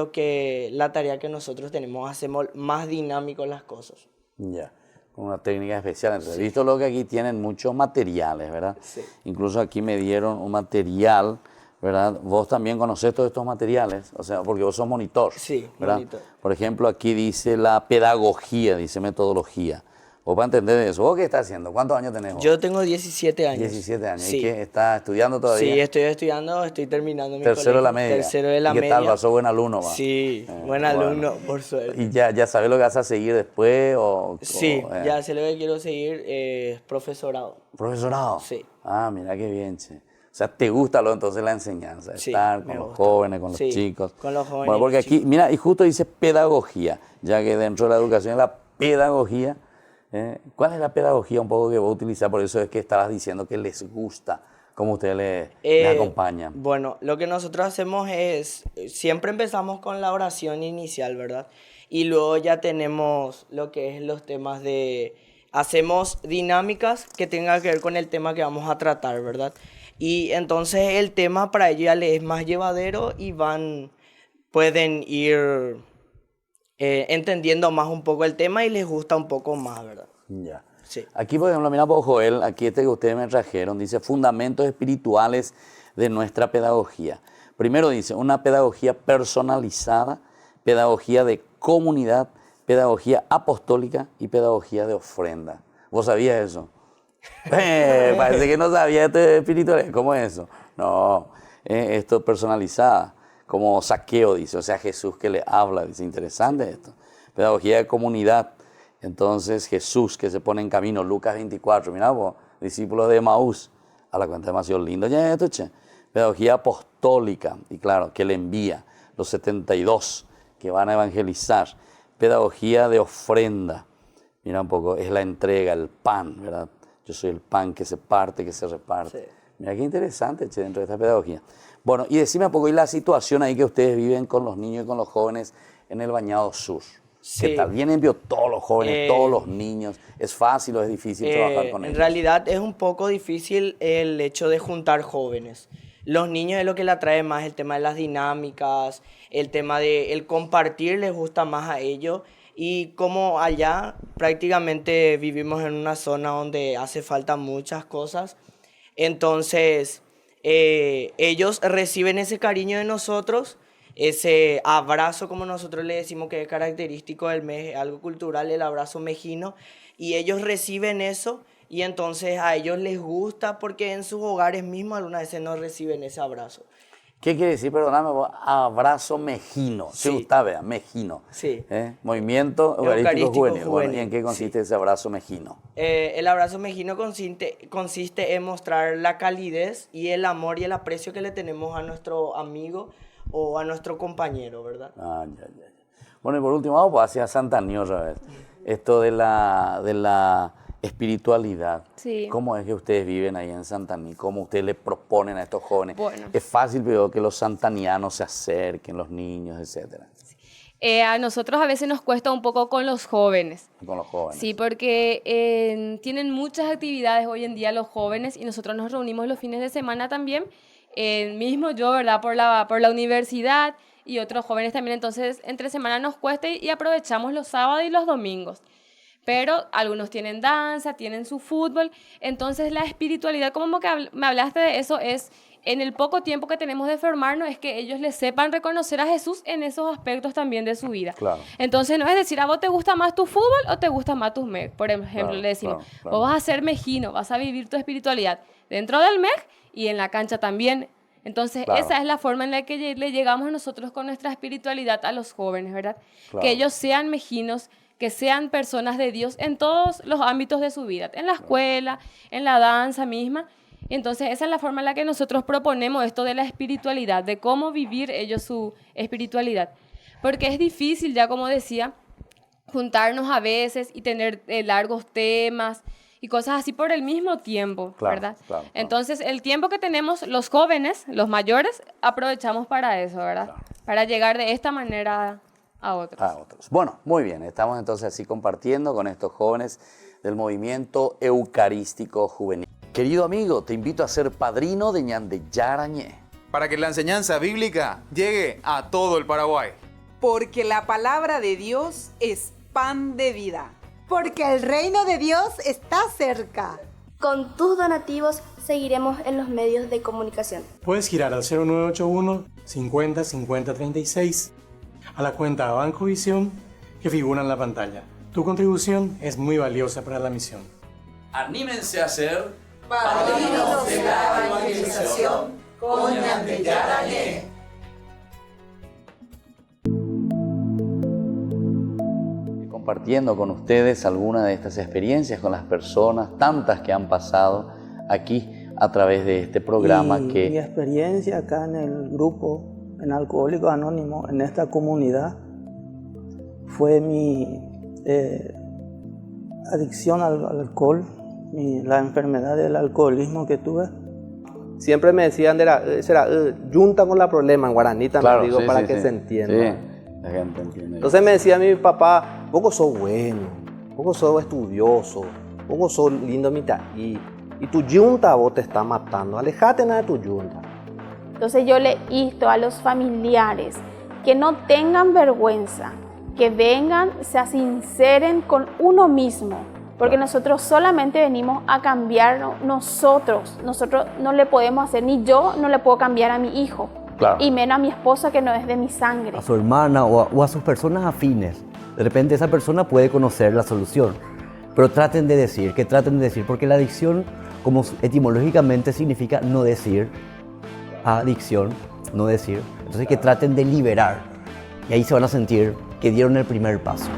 la tarea que nosotros tenemos, hacemos más dinámico las cosas. Ya, con una técnica especial. Entonces, he visto lo que aquí tienen muchos materiales, ¿verdad? Sí. Incluso aquí me dieron un material, ¿verdad? Vos también conocés todos estos materiales, o sea, porque vos sos monitor. Sí, ¿verdad? monitor. Por ejemplo, aquí dice la pedagogía, dice metodología. Vos para entender eso, ¿vos qué estás haciendo? ¿Cuántos años tenés vos? Yo tengo 17 años. 17 años. Sí. ¿Y qué? ¿Estás estudiando todavía? Sí, estoy estudiando, estoy terminando mi Tercero colegio. de la media. Tercero de la media. ¿Y qué tal? ¿Sos buen alumno? Va? Sí, buen alumno, por suerte. ¿Y ya sabes lo que vas a seguir después? Sí, ya sé lo que quiero seguir, profesorado. ¿Profesorado? Sí. Ah, mira qué bien, che. O sea, ¿te gusta entonces la enseñanza? Sí, Estar con los jóvenes, con los chicos. Con los jóvenes. Bueno, porque aquí, mira, y justo dice pedagogía, ya que dentro de la educación es la pedagogía. ¿Cuál es la pedagogía un poco que vos utilizás? Por eso es que estabas diciendo que les gusta, cómo ustedes les acompañan. Bueno, lo que nosotros hacemos es, siempre empezamos con la oración inicial, ¿verdad? Y luego ya tenemos lo que es los temas hacemos dinámicas que tengan que ver con el tema que vamos a tratar, ¿verdad? Y entonces el tema para ellos ya les es más llevadero y pueden ir entendiendo más un poco el tema y les gusta un poco más, ¿verdad? Ya. Sí. Aquí, por ejemplo, mira, por Joel, aquí este que ustedes me trajeron, dice fundamentos espirituales de nuestra pedagogía. Primero dice, una pedagogía personalizada, pedagogía de comunidad, pedagogía apostólica y pedagogía de ofrenda. ¿Vos sabías eso? Parece que no sabía esto de espiritualidad. ¿Cómo es eso? No, esto es personalizada, como Zaqueo dice, o sea, Jesús que le habla, dice, interesante esto. Pedagogía de comunidad, entonces Jesús que se pone en camino, Lucas 24, mirá vos, discípulos de Emaús, a la cuenta demasiado lindo ya esto, che. Pedagogía apostólica, y claro, que le envía, los 72 que van a evangelizar. Pedagogía de ofrenda, mira un poco, es la entrega, el pan, ¿verdad? Yo soy el pan que se parte, que se reparte. Sí. Mira qué interesante, che, dentro de esta pedagogía. Bueno, y decime un poco, ¿y la situación ahí que ustedes viven con los niños y con los jóvenes en el Bañado Sur? Sí. ¿Qué tal? ¿Vienen todos los jóvenes, todos los niños? ¿Es fácil o es difícil trabajar con ellos? En realidad es un poco difícil el hecho de juntar jóvenes. Los niños es lo que les atrae más, el tema de las dinámicas, el tema de el compartir les gusta más a ellos. Y como allá prácticamente vivimos en una zona donde hace falta muchas cosas, entonces ellos reciben ese cariño de nosotros, ese abrazo, como nosotros le decimos que es característico del mes, algo cultural, el abrazo mejino, y ellos reciben eso y entonces a ellos les gusta porque en sus hogares mismos algunas veces no reciben ese abrazo. ¿Qué quiere decir, perdóname, abrazo mejino? Sí. ¿Sí gusta, vea? Mejino. Sí. Movimiento Eucarístico Juvenil. Bueno, ¿y en qué consiste sí. ese abrazo mejino? El abrazo mejino consiste en mostrar la calidez y el amor y el aprecio que le tenemos a nuestro amigo o a nuestro compañero, ¿verdad? Ah, ya. Bueno, y por último, vamos hacia Santaní otra vez. Esto de la espiritualidad. Sí. ¿Cómo es que ustedes viven ahí en Santaní? ¿Cómo ustedes le proponen a estos jóvenes? Bueno. Es fácil, pero que los santanianos se acerquen, los niños, etcétera. A nosotros a veces nos cuesta un poco con los jóvenes. Con los jóvenes. Sí, porque tienen muchas actividades hoy en día los jóvenes y nosotros nos reunimos los fines de semana también. Mismo yo, ¿verdad? Por la universidad y otros jóvenes también. Entonces, entre semana nos cuesta y aprovechamos los sábados y los domingos. Pero algunos tienen danza, tienen su fútbol. Entonces, la espiritualidad, como que me hablaste de eso, es en el poco tiempo que tenemos de formarnos, es que ellos les sepan reconocer a Jesús en esos aspectos también de su vida. Claro. Entonces, no es decir, ¿a vos te gusta más tu fútbol o te gusta más tus MEG? Por ejemplo, Claro, le decimos, claro. vos vas a ser mejino, vas a vivir tu espiritualidad dentro del MEG y en la cancha también. Entonces, Claro. esa es la forma en la que le llegamos nosotros con nuestra espiritualidad a los jóvenes, ¿verdad? Claro. Que ellos sean mejinos, que sean personas de Dios en todos los ámbitos de su vida, en la escuela, en la danza misma. Entonces, esa es la forma en la que nosotros proponemos esto de la espiritualidad, de cómo vivir ellos su espiritualidad. Porque es difícil, ya como decía, juntarnos a veces y tener largos temas y cosas así por el mismo tiempo, Claro, ¿verdad? claro. Entonces, el tiempo que tenemos los jóvenes, los mayores, aprovechamos para eso, ¿verdad? Claro. Para llegar de esta manera a otros. A otros. Bueno, muy bien. Estamos entonces así compartiendo con estos jóvenes del movimiento eucarístico juvenil. Querido amigo, te invito a ser padrino de Ñande Yarañé. Para que la enseñanza bíblica llegue a todo el Paraguay. Porque la palabra de Dios es pan de vida. Porque el reino de Dios está cerca. Con tus donativos seguiremos en los medios de comunicación. Puedes girar al 0981 50 50 36 a la cuenta Banco Visión que figura en la pantalla. Tu contribución es muy valiosa para la misión. Anímense a ser Padrinos de la evangelización con Ñande Yarañé. compartiendo con ustedes algunas de estas experiencias con las personas, tantas que han pasado aquí a través de este programa. Mi experiencia acá en el grupo, en Alcohólicos Anónimos, en esta comunidad, fue mi adicción al alcohol, la enfermedad del alcoholismo que tuve. Siempre me decían, junta con la problema en guaraní también, claro, digo, sí, para sí, que sí. se entienda. Sí, la gente entiende. Entonces me decía mi papá, vos sos bueno, vos sos estudioso, vos sos lindo y tu yunta vos te está matando, alejate nada de tu yunta. Entonces yo le insto a los familiares que no tengan vergüenza, que vengan, se sinceren con uno mismo, Porque nosotros solamente venimos a cambiar nosotros. Nosotros no le podemos hacer, ni yo no le puedo cambiar a mi hijo. Claro. Y menos a mi esposa que no es de mi sangre. A su hermana o a sus personas afines. De repente esa persona puede conocer la solución. Pero traten de decir, porque la adicción, como etimológicamente significa no decir, adicción, no decir. Entonces que traten de liberar. Y ahí se van a sentir que dieron el primer paso.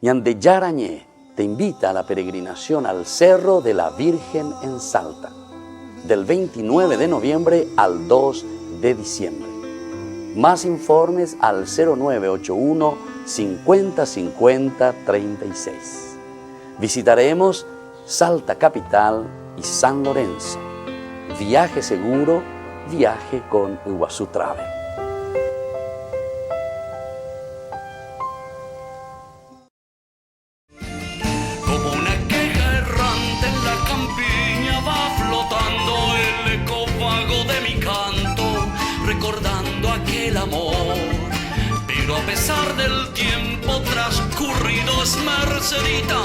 Ñande Yarañé te invita a la peregrinación al Cerro de la Virgen en Salta, del 29 de noviembre al 2 de diciembre. Más informes al 0981 50 50 36. Visitaremos Salta Capital y San Lorenzo. Viaje seguro, viaje con Iguazú Travel. Recordando aquel amor, pero a pesar del tiempo transcurrido es Mercedita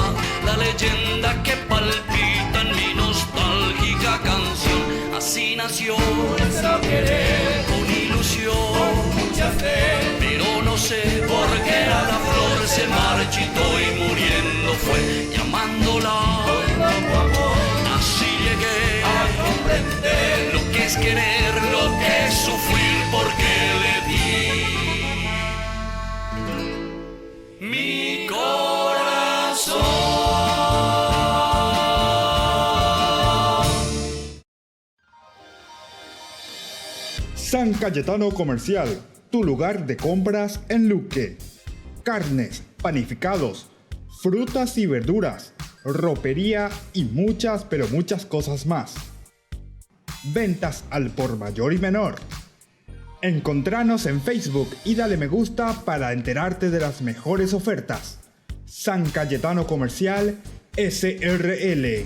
la leyenda que palpita en mi nostálgica canción. Así nació nuestro querer, con ilusión, con mucha fe, pero no sé por qué a la flor se marchitó y muriendo fue, llamándola poco a poco. Así llegué a comprender lo que es querer, lo que es sufrir, porque le di mi corazón. San Cayetano Comercial, tu lugar de compras en Luque. Carnes, panificados, frutas y verduras, ropería y muchas, pero muchas cosas más. Ventas al por mayor y menor. Encontranos en Facebook y dale me gusta para enterarte de las mejores ofertas. San Cayetano Comercial SRL.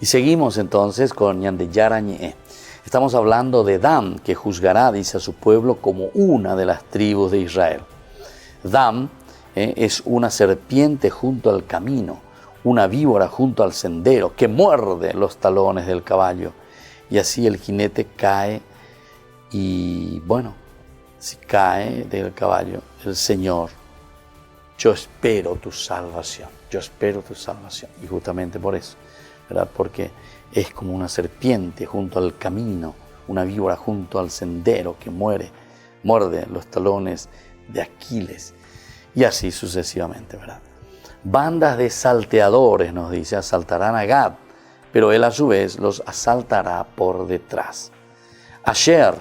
Y seguimos entonces con Ñande Yarañé. Estamos hablando de Dam, que juzgará, dice, a su pueblo como una de las tribus de Israel. Dam es una serpiente junto al camino, una víbora junto al sendero que muerde los talones del caballo. Y así el jinete cae y, bueno, si cae del caballo, el Señor, yo espero tu salvación, yo espero tu salvación. Y justamente por eso, ¿verdad? Porque es como una serpiente junto al camino, una víbora junto al sendero que muerde los talones de Aquiles. Y así sucesivamente, ¿verdad? Bandas de salteadores, nos dice, asaltarán a Gad, pero él a su vez los asaltará por detrás. Asher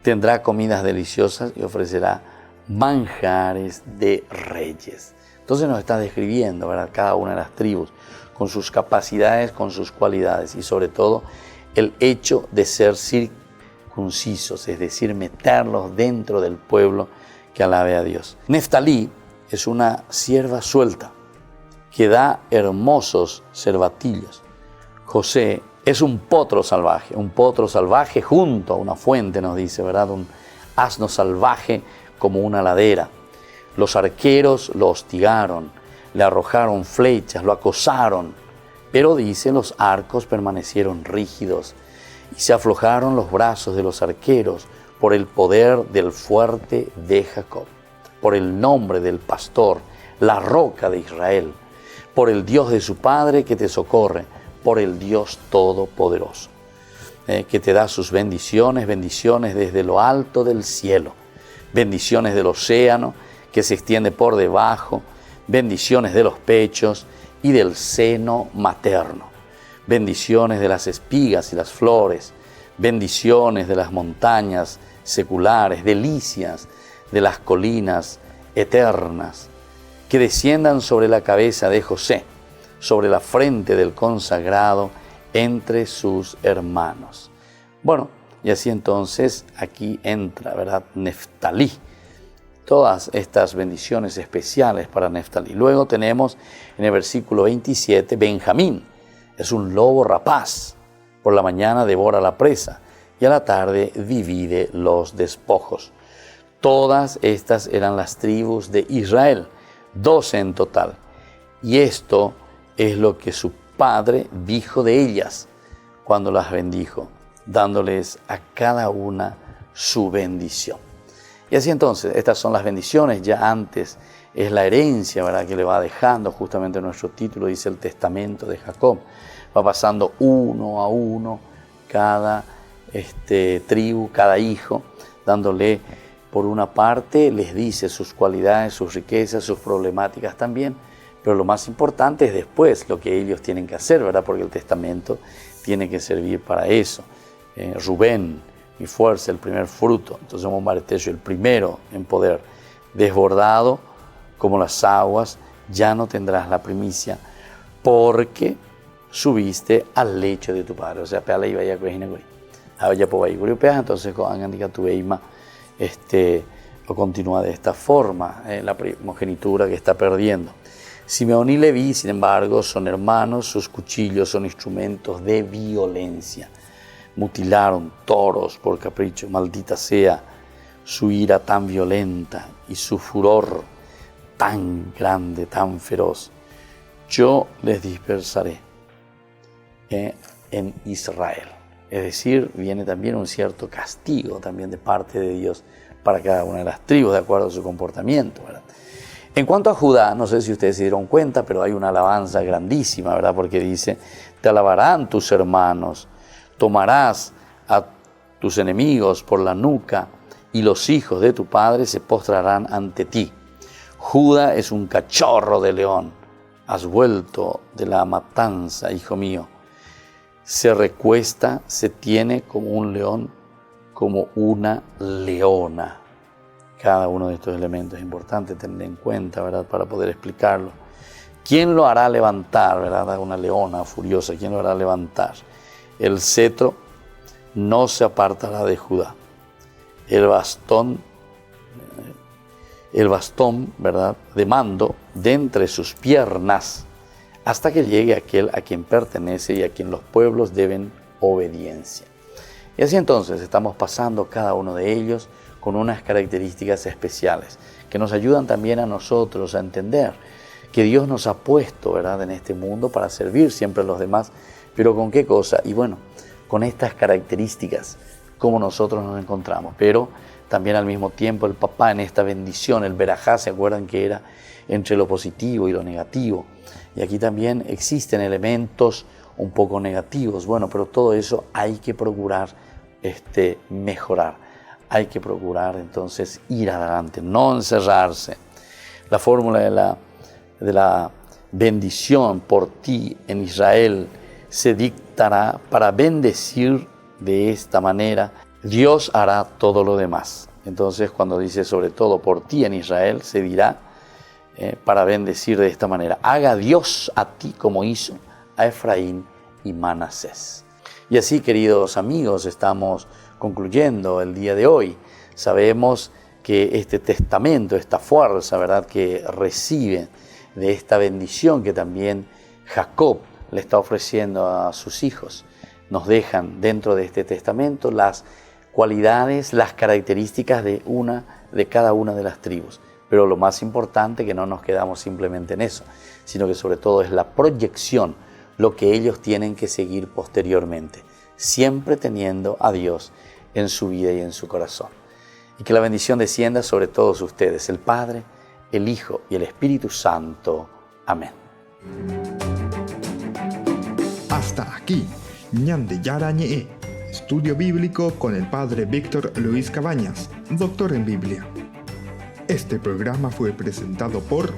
tendrá comidas deliciosas y ofrecerá manjares de reyes. Entonces nos está describiendo, ¿verdad?, cada una de las tribus, con sus capacidades, con sus cualidades y sobre todo el hecho de ser circuncisos, es decir, meterlos dentro del pueblo que alabe a Dios. Neftalí es una cierva suelta que da hermosos cervatillos. José es un potro salvaje junto a una fuente, nos dice, ¿verdad? Un asno salvaje como una ladera. Los arqueros lo hostigaron, le arrojaron flechas, lo acosaron, pero dice, los arcos permanecieron rígidos y se aflojaron los brazos de los arqueros por el poder del fuerte de Jacob, por el nombre del pastor, la roca de Israel, por el Dios de su Padre que te socorre, por el Dios Todopoderoso, que te da sus bendiciones, bendiciones desde lo alto del cielo, bendiciones del océano que se extiende por debajo, bendiciones de los pechos y del seno materno, bendiciones de las espigas y las flores, bendiciones de las montañas seculares, delicias de las colinas eternas, que desciendan sobre la cabeza de José, sobre la frente del consagrado entre sus hermanos. Bueno, y así entonces aquí entra, ¿verdad?, Neftalí. Todas estas bendiciones especiales para Neftalí. Luego tenemos en el versículo 27, Benjamín. Es un lobo rapaz. Por la mañana devora la presa y a la tarde divide los despojos. Todas estas eran las tribus de Israel, 12 en total. Y esto es lo que su padre dijo de ellas cuando las bendijo, dándoles a cada una su bendición. Y así entonces, estas son las bendiciones. Ya antes es la herencia, ¿verdad?, que le va dejando. Justamente nuestro título dice el testamento de Jacob. Va pasando uno a uno cada tribu, cada hijo, dándole por una parte, les dice sus cualidades, sus riquezas, sus problemáticas también. Pero lo más importante es después lo que ellos tienen que hacer, ¿verdad?, porque el testamento tiene que servir para eso. Rubén, mi fuerza, el primer fruto. Entonces un martillo, el primero en poder. Desbordado como las aguas, ya no tendrás la primicia, porque subiste al lecho de tu padre. O sea, peala iba ya entonces lo continúa de esta forma, la primogenitura que está perdiendo. Simeón y Leví, sin embargo, son hermanos, sus cuchillos son instrumentos de violencia. Mutilaron toros por capricho, maldita sea su ira tan violenta y su furor tan grande, tan feroz. Yo les dispersaré en Israel. Es decir, viene también un cierto castigo también de parte de Dios para cada una de las tribus, de acuerdo a su comportamiento, ¿verdad? En cuanto a Judá, no sé si ustedes se dieron cuenta, pero hay una alabanza grandísima, ¿verdad? Porque dice, te alabarán tus hermanos, tomarás a tus enemigos por la nuca y los hijos de tu padre se postrarán ante ti. Judá es un cachorro de león, has vuelto de la matanza, hijo mío. Se recuesta, se tiene como un león, como una leona. Cada uno de estos elementos es importante tener en cuenta, ¿verdad?, para poder explicarlo. ¿Quién lo hará levantar, verdad? Una leona furiosa, ¿quién lo hará levantar? El cetro no se apartará de Judá. El bastón, ¿verdad?, de mando de entre sus piernas, hasta que llegue aquel a quien pertenece y a quien los pueblos deben obediencia. Y así entonces estamos pasando cada uno de ellos con unas características especiales que nos ayudan también a nosotros a entender que Dios nos ha puesto, ¿verdad?, en este mundo para servir siempre a los demás. ¿Pero con qué cosa? Y bueno, con estas características, como nosotros nos encontramos. Pero también al mismo tiempo el papá en esta bendición, el verajá, ¿se acuerdan que era entre lo positivo y lo negativo? Y aquí también existen elementos un poco negativos. Bueno, pero todo eso hay que procurar mejorar. Hay que procurar entonces ir adelante, no encerrarse. La fórmula de la bendición por ti en Israel se dictará para bendecir de esta manera. Dios hará todo lo demás. Entonces, cuando dice sobre todo por ti en Israel, se dirá para bendecir de esta manera. Haga Dios a ti como hizo a Efraín y Manasés. Y así, queridos amigos, estamos concluyendo el día de hoy. Sabemos que este testamento, esta fuerza, ¿verdad?, que recibe de esta bendición que también Jacob le está ofreciendo a sus hijos, nos dejan dentro de este testamento las cualidades, las características de cada una de las tribus. Pero lo más importante, que no nos quedamos simplemente en eso, sino que sobre todo es la proyección, lo que ellos tienen que seguir posteriormente, siempre teniendo a Dios en su vida y en su corazón. Y que la bendición descienda sobre todos ustedes, el Padre, el Hijo y el Espíritu Santo. Amén. Hasta aquí, Ñande Yarañe, estudio bíblico con el Padre Víctor Luis Cabañas, doctor en Biblia. Este programa fue presentado por